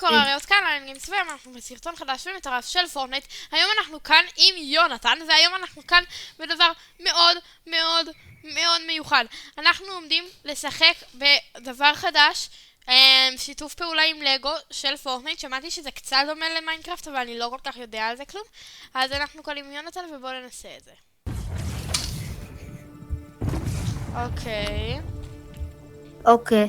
קורה? הרי עוד כאן אני נמצא ואנחנו בסרטון חדש ומטרף של פורטנייט. היום אנחנו כאן עם יונתן, והיום אנחנו כאן בדבר מאוד מאוד מאוד מיוחד. אנחנו עומדים לשחק בדבר חדש, שיתוף פעולה עם לגו של פורטנייט. שמעתי שזה קצת דומה למיינקראפט, אבל אני לא כל כך יודע על זה כלום. אז אנחנו כאן עם יונתן ובואו ננסה את זה. אוקיי.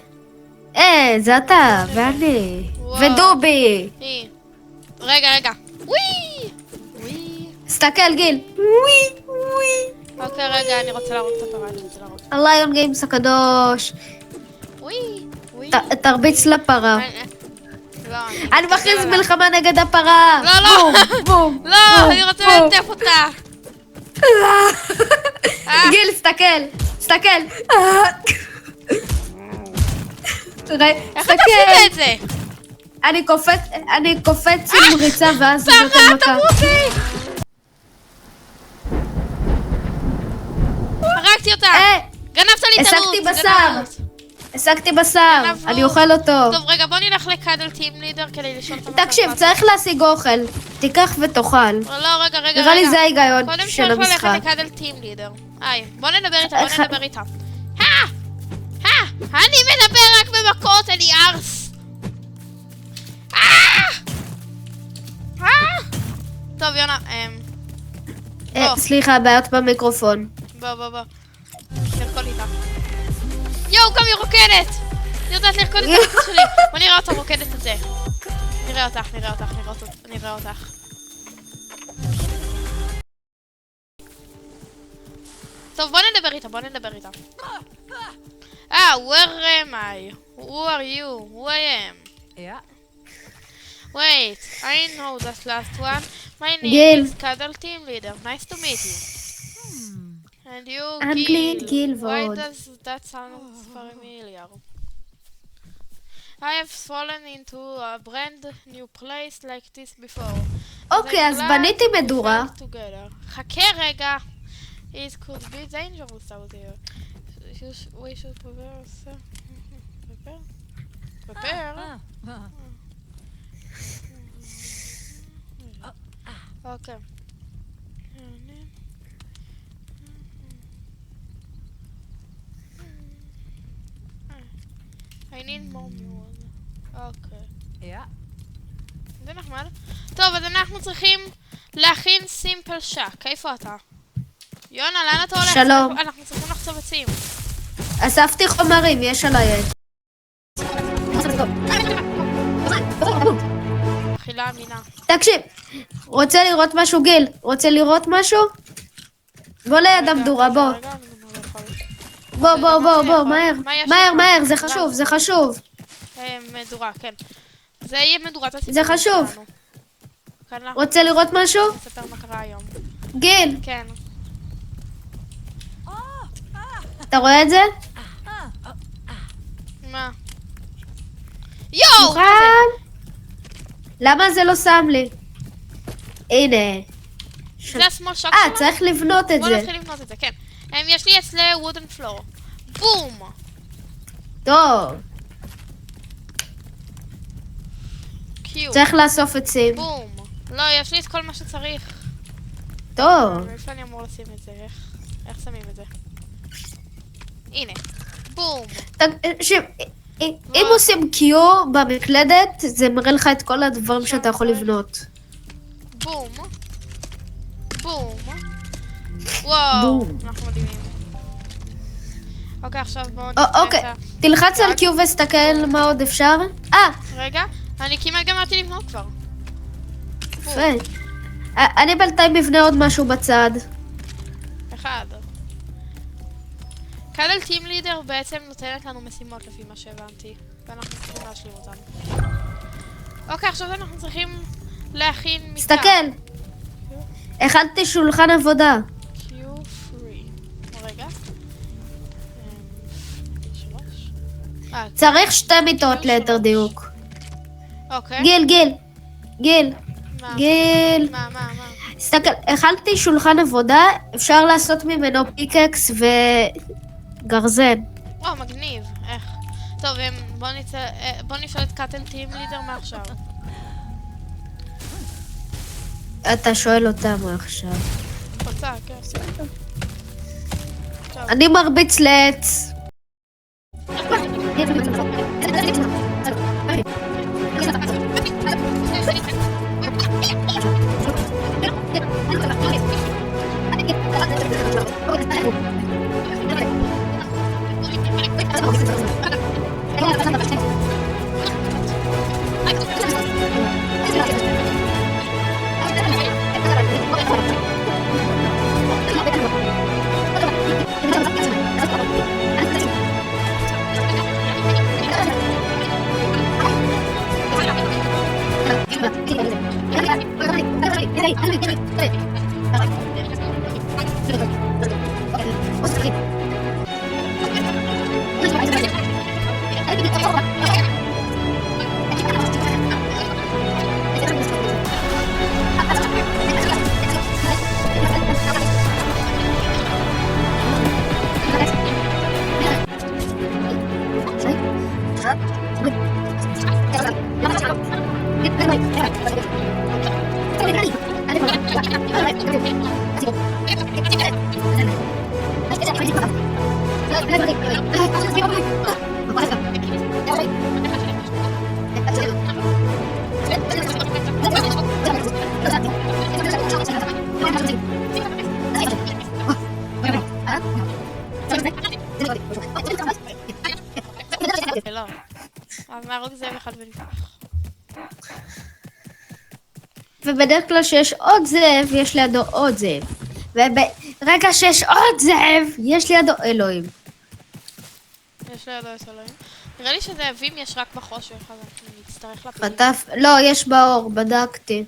זה אתה, ואני. ודובי. רגע. וואי! סתכל, גיל. וואי. אוקיי, רגע, אני רוצה להרוג את הפרה, הליון גיימס הקדוש. וואי. תרביץ לפרה. אני מכריז מלחמה נגד הפרה. לא. בום. לא, אני רוצה לטף אותה. גיל, סתכל. איך אתה עשית את זה? אני קופץ עם ריצה ואז זה נותן מכה. הרגתי אותה. גנבת לי את הרות. השגתי בשר. אני אוכל אותו. טוב, רגע, בוא נלך לקאדל טים לידר כדי לשאול את המחלקה. תקשיב, צריך להשיג אוכל. תיקח ותאכל. לא, רגע. נראה לי זה ההיגיון קודם של המשחק. קודם כל ללכת לקאדל טים לידר. בוא נדבר איתה. אני מדבר רק במכות, אני ארס. טוב, יונה, סליחה, בעיות במיקרופון. בוא. לרקוד איתה. יואו, גם היא רוקדת! היא יודעת לרקוד את הרקוד שלי. בוא נראה אותה רוקדת את זה. נראה אותך. טוב, בוא נדבר איתה. Where am I? Who are you? Who I am? Yeah. Wait, I know that last one. My name Gil. is Cuddle Team Leader. Nice to meet you. And you, Gil. Why does that sound familiar? I have fallen into a brand new place like this before. אוקיי, אז בניתי מדורה. חכה רגע. It could be dangerous out here. We should prepare. Okay. I need more mules. אוקיי. זה נחמד. טוב, אז אנחנו צריכים להכין סימפל שק. איפה אתה? יונה, לאן אתה הולך? שלום. אנחנו צריכים לחצוב עצים. אספתי חומרים, יש עליי עץ. אכילה אמינה. תקשיב, רוצה לראות משהו, גיל? בוא ליד המדורה, בוא. בוא, מהר, זה חשוב. מדורה, כן. זה יהיה מדורת הסיפור. זה חשוב. רוצה לראות משהו? אני אספר מה קרה היום. גיל, כן. אתה רואה את זה? מה? יואו! מוכן? למה זה לא שם לי? הנה. זה השמאל שוק שלנו? צריך לבנות את בוא זה. נתחיל לבנות את זה, כן. יש לי אצלי וודן פלור. בום! טוב. קיו. צריך לאסוף עצים. בום. לא, יש לי את כל מה שצריך. טוב. איפה אני אמור לשים את זה? איך שמים את זה? הנה. בום. תקשיב, אם עושים קיו במקלדת, זה מראה לך את כל הדברים שאתה יכול לבנות. בום. וואו. אנחנו מדהימים. אוקיי, עכשיו בואו אוקיי, תלחץ על קיו וסתכל מה עוד אפשר. רגע, אני כמעט גמרתי לבנות כבר. יפה. אני בינתיים מבנה עוד משהו בצד. אחד. קאדל טים לידר בעצם נותנת לנו משימות לפי מה שהבנתי, ואנחנו צריכים להשלים אותן. אוקיי, עכשיו אנחנו צריכים להכין מיטה. סתכל. הכנתי שולחן עבודה. Q3. רגע. צריך 2 מיטות ליתר דיוק. אוקיי. גיל. מה? תסתכל, הכנתי שולחן עבודה, אפשר לעשות ממנו פיקקס וגרזן. מגניב. איך? טוב, בוא נשאל את קאטן טים לידר מעכשיו. אתה שואל אותם עכשיו. רוצה, כן. טוב. אני מרביץ לעץ. לא. אז נהרוג זאב אחד ונפח. ובדרך כלל שיש עוד זאב, יש לידו עוד זאב. וברגע שיש עוד זאב, יש לידו אלוהים. יש לידו את אלוהים. נראה לי שזאבים יש רק בחושך, אז אנחנו נצטרך לפעמים. חטף, לא, יש באור, בדקתי.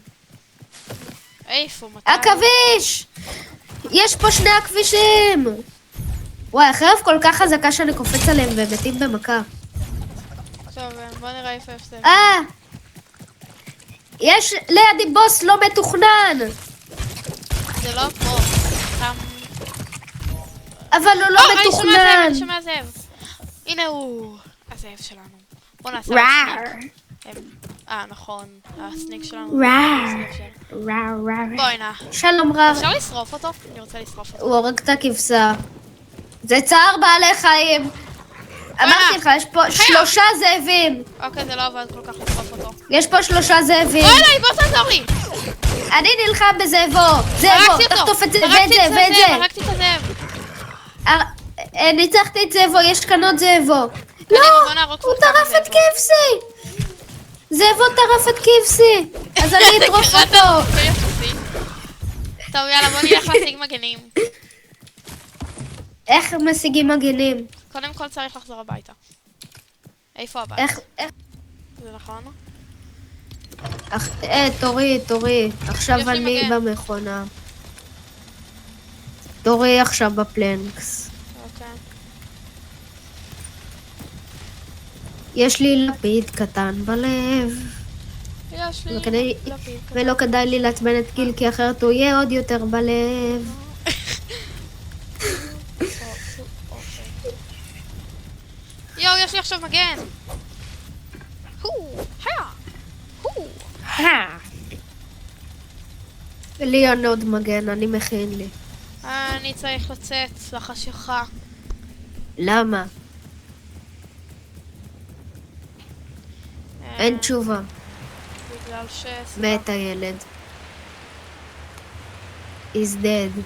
איפה? מתי? הכביש! יש פה שני הכבישים! וואי, החרב כל כך חזקה שאני קופץ עליהם והם מתים במכה. טוב, בוא נראה איפה יש זאב. יש לידי בוס לא מתוכנן! זה לא פה. סתם... אבל הוא לא מתוכנן! אני שומע זאב. הנה הוא. הזאב שלנו. בוא נעשה... נכון. הסניק שלנו. בואי נא. שלום רב. אפשר לשרוף אותו? אני רוצה לשרוף אותו. הוא הורג את הכבשה. זה צער בעלי חיים. אמרתי לך, יש פה 3 זאבים. אוקיי, זה לא עבד כל כך לשרוף אותו. יש פה 3 זאבים. בואי אליי, בוא תעזור לי! אני נלחם בזאבו. זאבו, תחטוף את זה ואת זה ואת זה. הרגתי את הזאב. ניצחתי את זאבו, יש כאן עוד זאבו. בוא לא, נהרוג הוא כמה טרף את זאבו. כבשי. זאבו טרף את כבשי. אז אני אטרוף אותו. טוב, יאללה, בוא נלך להשיג מגנים. איך משיגים מגנים? קודם כל צריך לחזור הביתה. איפה הבית? איך? זה נכון? תורי. עכשיו יש לי אני מגן. במכונה. תורי עכשיו בפלנקס. אוקיי. יש לי לפיד קטן בלב. יש לי וכדי- לפיד כזה. ולא כדאי לי לעצבן את גיל, כי אחרת הוא יהיה עוד יותר בלב. יואו, יש לי עכשיו מגן. לי אין עוד מגן, אני מכין לי. אני צריך לצאת לחשיכה. למה? אין תשובה. בגלל ש... מת הילד. He's dead.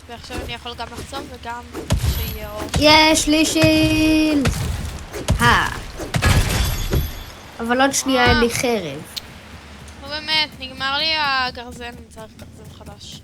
ועכשיו אני יכול גם לחצום וגם שיהיה אור. יש לי שילד! אבל עוד שנייה אין לי חרב. לא באמת, נגמר לי הגרזן, אני צריך גרזן חדש.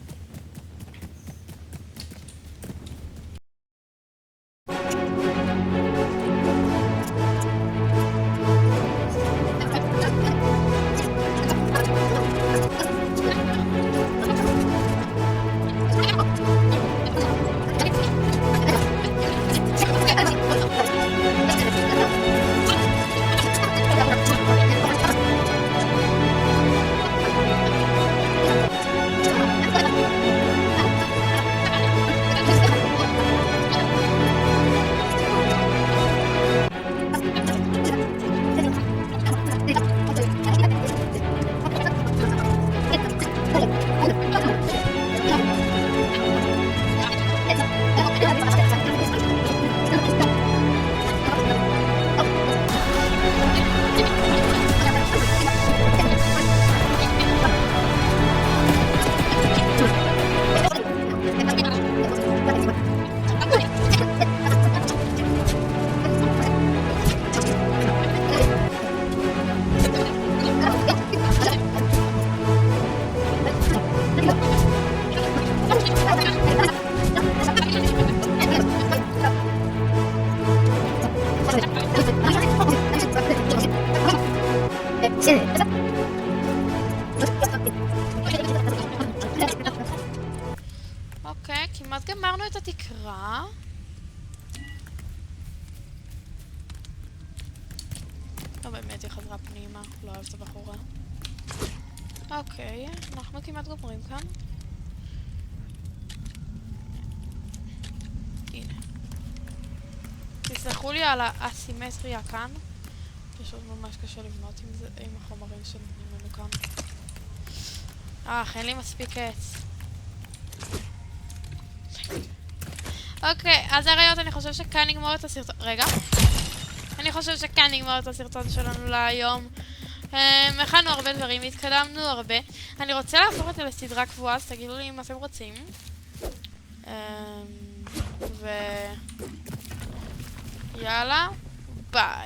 לא באמת היא חזרה פנימה, לא אוהב את הבחורה. אוקיי, אנחנו כמעט גומרים כאן. הנה. תסלחו לי על האסימטריה כאן. פשוט ממש קשה לבנות עם החומרים שנותנים לנו כאן. אין לי מספיק עץ. אוקיי, אז הראיות, אני חושב שכאן נגמור את הסרטון. רגע. אני חושב שכאן נגמור את הסרטון שלנו להיום. הכנו הרבה דברים, התקדמנו הרבה. אני רוצה להפוך את זה לסדרה קבועה, אז תגידו לי אם אתם רוצים. יאללה, ביי.